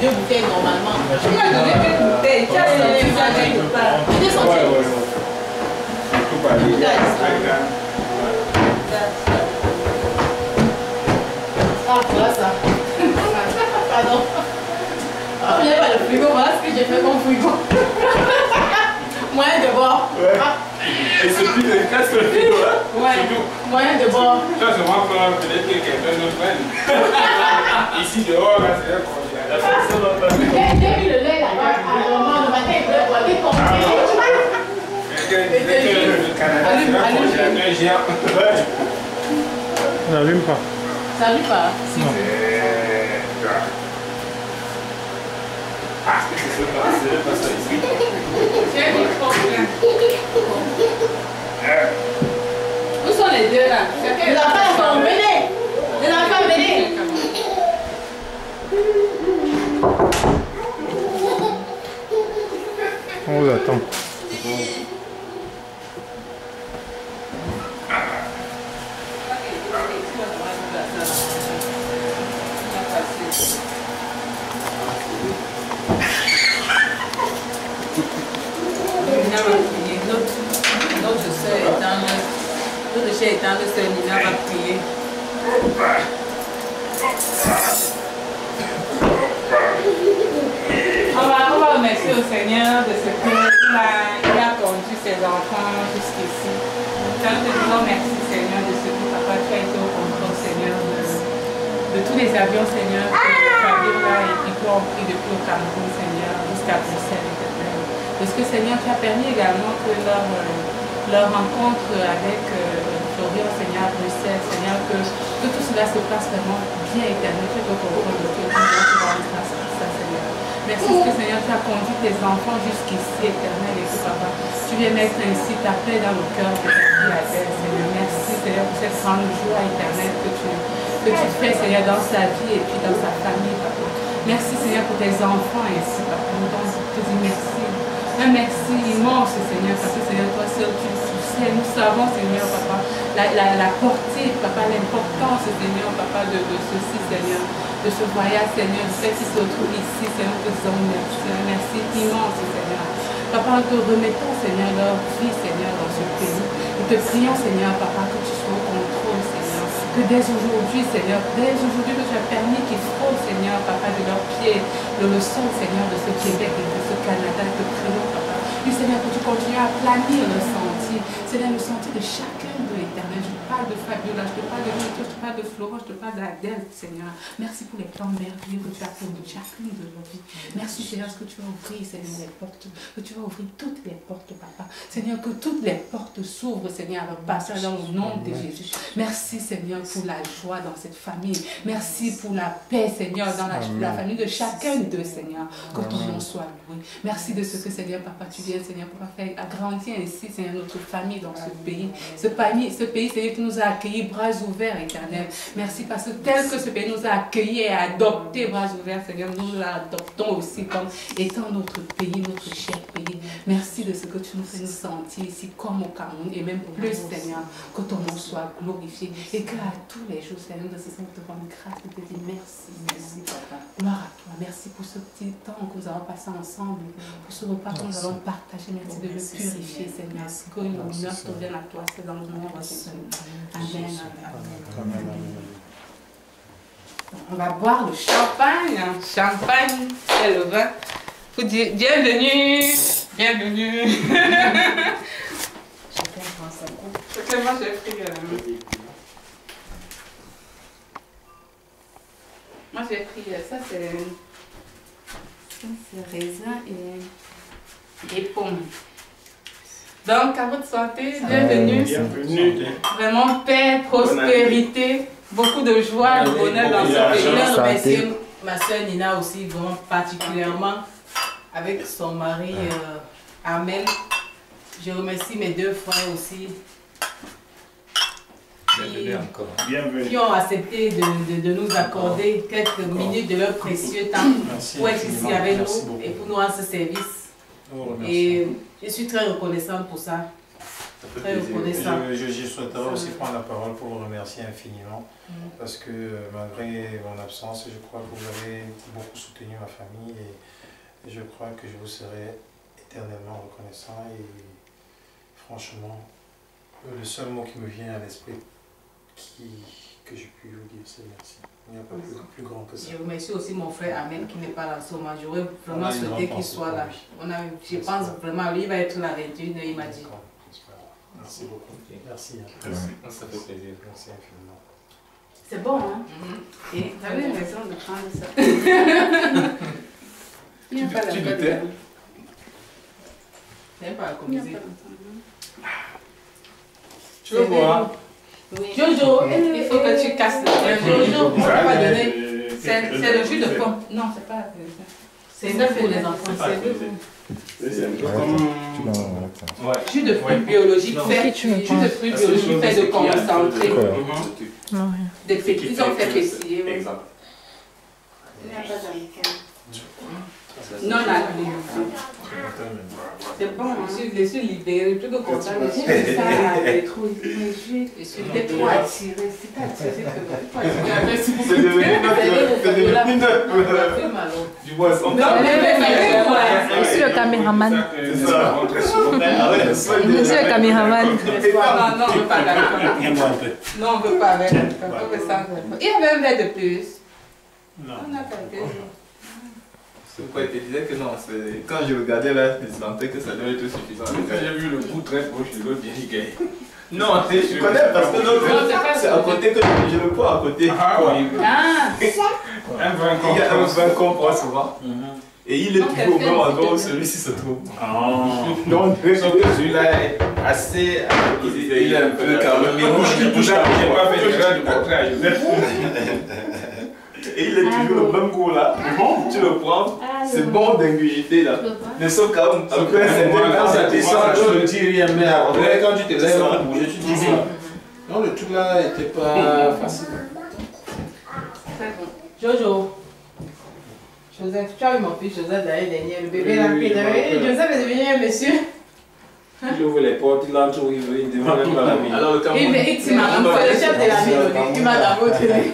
2 bouteilles normalement. Tu m'as donné 2 bouteilles. Tu as donné 2 bouteilles. Ah, voilà ça. Pardon. Ah, il n'y a pas le frigo, voilà ce que j'ai fait comme frigo. Moyen de bord. Ouais. Et c'est plus de casque le frigo, hein? Ouais. Moyen de bord. Ça, c'est moi qui peut-être que quelqu'un d'autre prenne. Ici, dehors, là, c'est un congélateur. J'ai vu le lait là-bas. Alors, le matin, il voulait boire des congés. Le Canada, c'est un congélateur géant. On n'allume pas. Ça n'arrive pas. Non. Ah, c'est pas ça ici. J'ai un problème. Où sont les deux là? Les enfants sont venez. Les enfants venez. On vous attend. Notre chère étant le seul, Nina va prier. On va remercier au Seigneur de ce qu'il a conduit ses enfants jusqu'ici. Tant que nous merci Seigneur de ce que papa tu as été au contrôle Seigneur de tous les avions Seigneur que tu là et qui ont pris depuis au Cameroun Seigneur jusqu'à Bruxelles Éternel. Parce que Seigneur tu as permis également que leur rencontre avec Florian Seigneur à Bruxelles Seigneur que tout cela se passe vraiment bien Éternel. Tu es au contrôle de tout le monde qui va en grâce à ça Seigneur. Merci parce que Seigneur, tu as conduit tes enfants jusqu'ici, éternel, et que papa, tu viens mettre ainsi ta paix dans le cœur de ta fille Adèle, Seigneur. Merci, Seigneur, pour cette grande joie éternelle que tu fais, Seigneur, dans sa vie et puis dans sa famille, papa. Merci, Seigneur, pour tes enfants ainsi, papa. Nous te dis merci. Un merci immense, Seigneur, parce que, Seigneur, toi seul, tu sais, nous savons, Seigneur, papa, la portée, papa, l'importance, Seigneur, papa, de ceci, Seigneur. De ce voyage, Seigneur, du fait qu'ils se retrouvent ici, Seigneur, nous te disons merci, un merci immense, Seigneur. Papa, nous te remettons, Seigneur, leur vie, Seigneur, dans ce pays. Nous te prions, Seigneur, papa, que tu sois au contrôle, Seigneur. Que dès aujourd'hui, Seigneur, dès aujourd'hui que tu as permis qu'ils frôlent, Seigneur, papa, de leurs pieds, le sol, Seigneur, de ce Québec et de ce Canada, nous te prions, papa. Et Seigneur, que tu continues à planir le sentier, Seigneur, le sentier de chacun de l'Éternel. Je parle de Fabiola, je te parle de Victor, je te parle de Florence, je te parle d'Adèle, Seigneur. Merci pour les plans merveilleux que tu as pour nous, chacune de nos vies. Merci, Seigneur, ce que tu as ouvert, Seigneur, les portes, que tu vas ouvrir toutes les portes, papa. Seigneur, que toutes les portes s'ouvrent, Seigneur, à leur passage dans le nom de Jésus. Merci, Seigneur, pour la joie dans cette famille. Merci pour la paix, Seigneur, dans la famille de chacun d'eux, Seigneur. Que ton nom soit loué. Merci de ce que, Seigneur, papa, tu viens, Seigneur, pour faire agrandir ainsi, Seigneur, notre famille dans ce pays. Ce pays, Seigneur, qui nous a accueillis bras ouverts, éternel. Merci parce que tel que ce pays nous a accueillis et adoptés bras ouverts, Seigneur, nous l'adoptons aussi comme étant notre pays, notre cher pays. Merci de ce que tu nous fais nous sentir ici comme au Cameroun et même plus, Seigneur, que ton nom soit glorifié et qu'à tous les jours, Seigneur, nous te rendre grâce, nous te dire merci, merci, papa. Gloire à toi. Merci pour ce petit temps que nous avons passé ensemble, pour ce repas que nous avons partagé. Merci de le purifier, Seigneur. Que l'honneur te vienne à toi, c'est dans le nom de Jésus. Amen. On va boire le champagne. Champagne, c'est le vin. Faut dire bienvenue. Bienvenue. Moi, j'ai pris. Moi, j'ai pris. Ça, c'est raisin et pomme. Donc, à votre santé, bienvenue. Bienvenue. Vraiment paix, prospérité, beaucoup de joie, de bonheur dans ce pays. Je voulais remercier ma soeur Nina aussi, vraiment particulièrement, avec son mari Armel. Je remercie mes 2 frères aussi. Qui ont accepté de nous accorder quelques minutes de leur précieux temps pour être ici avec nous et pour nous rendre ce service. Et je suis très reconnaissante pour ça. Très reconnaissant. Je souhaiterais aussi prendre la parole pour vous remercier infiniment parce que malgré mon absence, je crois que vous avez beaucoup soutenu ma famille et je crois que je vous serai éternellement reconnaissant et franchement, le seul mot qui me vient à l'esprit que je puis vous dire, c'est merci. Il n'y a pas plus grand que ça. Je remercie aussi mon frère Amel qui n'est pas là en ce moment. J'aurais vraiment souhaité qu'il soit là. Je pense vraiment, lui, il va être là à 21h, il m'a dit. Merci beaucoup. Merci. Ça fait plaisir. Merci infiniment. C'est bon, hein? Et tu avais raison de prendre ça. Il n'y a pas Tu de doutais? C'est pas comme ça. Tu veux voir? Jojo, il faut que tu casses le Jojo, on ne peut pas donner. C'est le jus de pomme. Non, c'est pas. C'est ça pour les enfants. C'est un peu comme... Jus de fruits biologiques fait de concentré. Des petits, ils ont fait pétiller. Exemple. Il n'y a pas d'américain. Non, là, c'est bon, je suis libérée, tout le contraire. J'ai fait ça, j'ai trop attiré. C'est attiré C'est devenu du boisson. Monsieur le caméraman. C'est ça. Monsieur le caméraman. Non, on ne veut pas d'alcool. Non, on ne veut pas avec. Il y avait un verre de plus. Non. On a pas de plus. C'est pourquoi il te disait que non, quand je regardais là, je sentais que ça devait être suffisant. Quand j'ai vu le goût très proche de l'autre, j'ai dit que... Non, je connais parce que l'autre, c'est à côté que je le prends à côté. Ah oui. Ah, Un vin Il y a un vin qu'on prend souvent. Et il est Donc, toujours au elle même fait endroit où une celui-ci se trouve. Donc, sauf que celui-là est assez... Il est un peu carré. Il bouge pas, j'ai pas fait l'erreur du portrait. Et il est toujours le même goût là. Tu le prends, c'est bon d'ingurgiter là. Mais sauf quand après Quand ça descend, tu tu ne dis rien, mais après, quand tu te lèves pour bouger, tu dis ça. Non, le truc là n'était pas facile. Jojo. Joseph, tu as eu mon fils Joseph l'année dernière, le bébé là, Joseph est devenu un monsieur. Il ouvre les portes, il entre, il demande même pas la vie. alors le Il c'est le chef de la mélodie, il m'a d'abord tenu.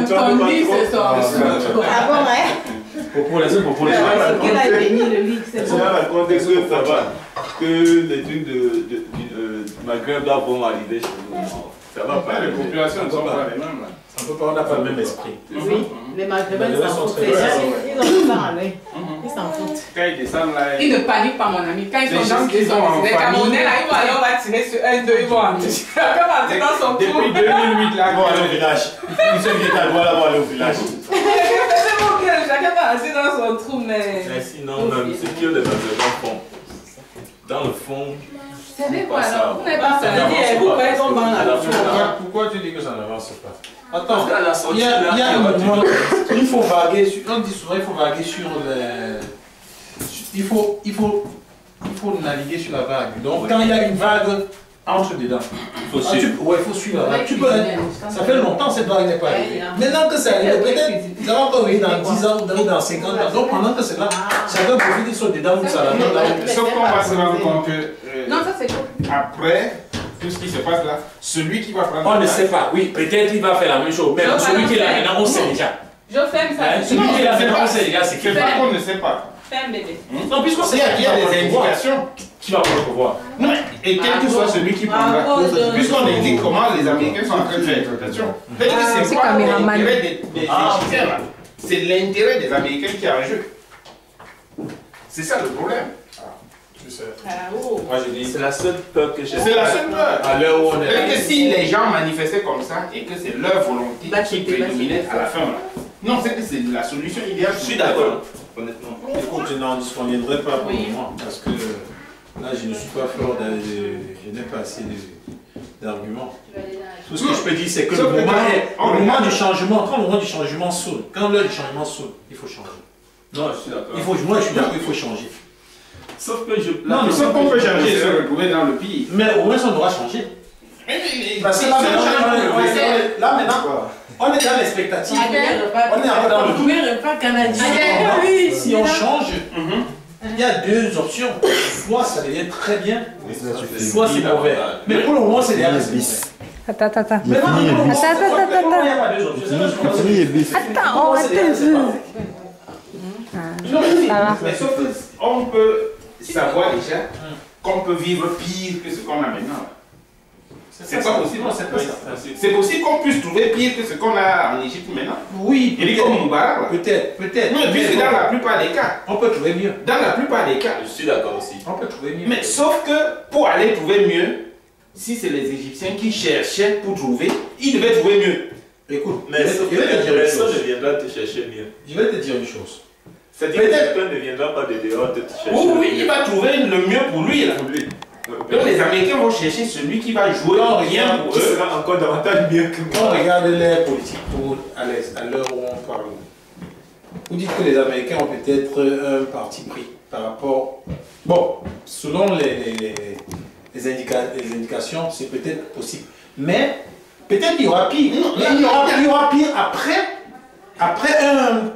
Ton lit, c'est son. Ah bon, ouais? Pour les autres, pour les autres. Il a béni le lit, c'est C'est bon. dans le contexte que ça va, que les trucs de Maghreb là vont arriver chez nous. Ça va pas. Les populations ne sont pas les mêmes. On peut pas, on n'a pas le même esprit. Oui, les Maghrébins Les s'en sont foutent. très Les gens, bien. ils ont tout ça en l'air. Ils s'en foutent. Quand ils descendent là, ils ne paniquent pas, mon ami. Quand ils Les sont gens qui sont en les Camerounais là, ils vont aller, on va tirer sur un, deux, ils vont en Chacun va dans son tour. depuis 2008 là, Ils vont aller au village. Ils sont venus à droite, là, aller au village. C'est bon, chacun va rester dans son trou, mais. Mais sinon, même ce que les Maghrébins font, dans le fond, C'est vrai, pas ça. voilà. Vous n'avez pas Ça ça. n'avance Pourquoi pas. ils ont dans la Pourquoi tu dis que ça n'avance pas? parce Attends, qu'à la sortie, il y a là, un moment, il faut vaguer sur, on dit souvent, il faut vaguer sur les... Il faut naviguer sur la vague. Donc quand il y a une vague, entre dedans. il faut suivre. Ouais, il faut suivre la vague. Tu peux, ça fait longtemps cette vague n'est pas arrivée. Maintenant que c'est arrivé, peut-être, ça va pas arriver dans 10 ans ou dans 50 ans. Donc pendant que c'est là, chacun profite, ils sont dedans, ça la donne là. sauf qu'on va se rendre compte que Non, ça c'est cool. après tout ce qui se passe là, celui qui va prendre On ne sait pas, oui, peut-être il va faire la même chose, mais celui qui est là maintenant, on sait déjà. Je ferme ça. Celui qui est là maintenant, on sait déjà, c'est qui c'est pas qu'on ne sait pas. Ferme, bébé. Non, puisqu'on sait Il y a des indications. qui va pouvoir. Non, et quel que soit celui qui prendra, puisqu'on indique comment les Américains sont en train de faire l'exploitation. C'est-à-dire que c'est pas caméraman. l'intérêt des Égyptiens là. C'est l'intérêt des Américains qui est en jeu. C'est ça le problème. Moi je dis, C'est la seule peur que j'ai. C'est la seule peur. à l'heure où on est C'est-à-dire là. que si les gens manifestaient comme ça et que c'est leur volonté qui prédominait à la fin, là, non, c'est que c'est la solution idéale. Je suis d'accord, honnêtement. Écoute, je n'en disconviendrai pas pour le moment, parce que là je ne suis pas fort, je n'ai pas assez d'arguments. Tout ce que je peux dire, c'est que le moment du changement, quand le moment du changement sonne, quand l'heure du changement sonne, il faut changer. Non, je suis d'accord. Moi je suis d'accord, il faut changer. Sauf que je. Non, mais Ce qu'on peut changer, c'est se retrouver dans le pire. Mais au moins on doit changer. Parce que là maintenant, on est dans l'expectative. On est encore dans le repas canadien. Si on change, y a deux options. Soit ça devient très bien, soit c'est mauvais. Mais pour le moment, c'est déjà assez mauvais. Attends. Attends, Attends, Mais sauf qu'on peut savoir déjà qu'on peut vivre pire que ce qu'on a maintenant. C'est pas possible. C'est possible qu'on puisse trouver pire que ce qu'on a en Égypte maintenant. Oui, peut-être. Mais puisque dans la plupart des cas, on peut trouver mieux. Dans la plupart des cas, je suis d'accord aussi. On peut trouver mieux. Mais sauf que pour aller trouver mieux, si c'est les Égyptiens qui cherchaient pour trouver, ils devaient trouver mieux. Écoute, mais personne ne viendra te chercher mieux. Je vais te dire une chose. C'est-à-dire que quelqu'un ne viendra pas de dehors te chercher. Oui, il va trouver le mieux pour lui. Là. Donc les Américains vont chercher celui qui va jouer rien pour eux. Sera encore davantage mieux que moi. On regarde les politiques à l'heure où on parle. Vous dites que les Américains ont peut-être un parti pris par rapport... Bon, selon les indications, c'est peut-être possible. Mais peut-être il y aura pire. Il y aura pire après un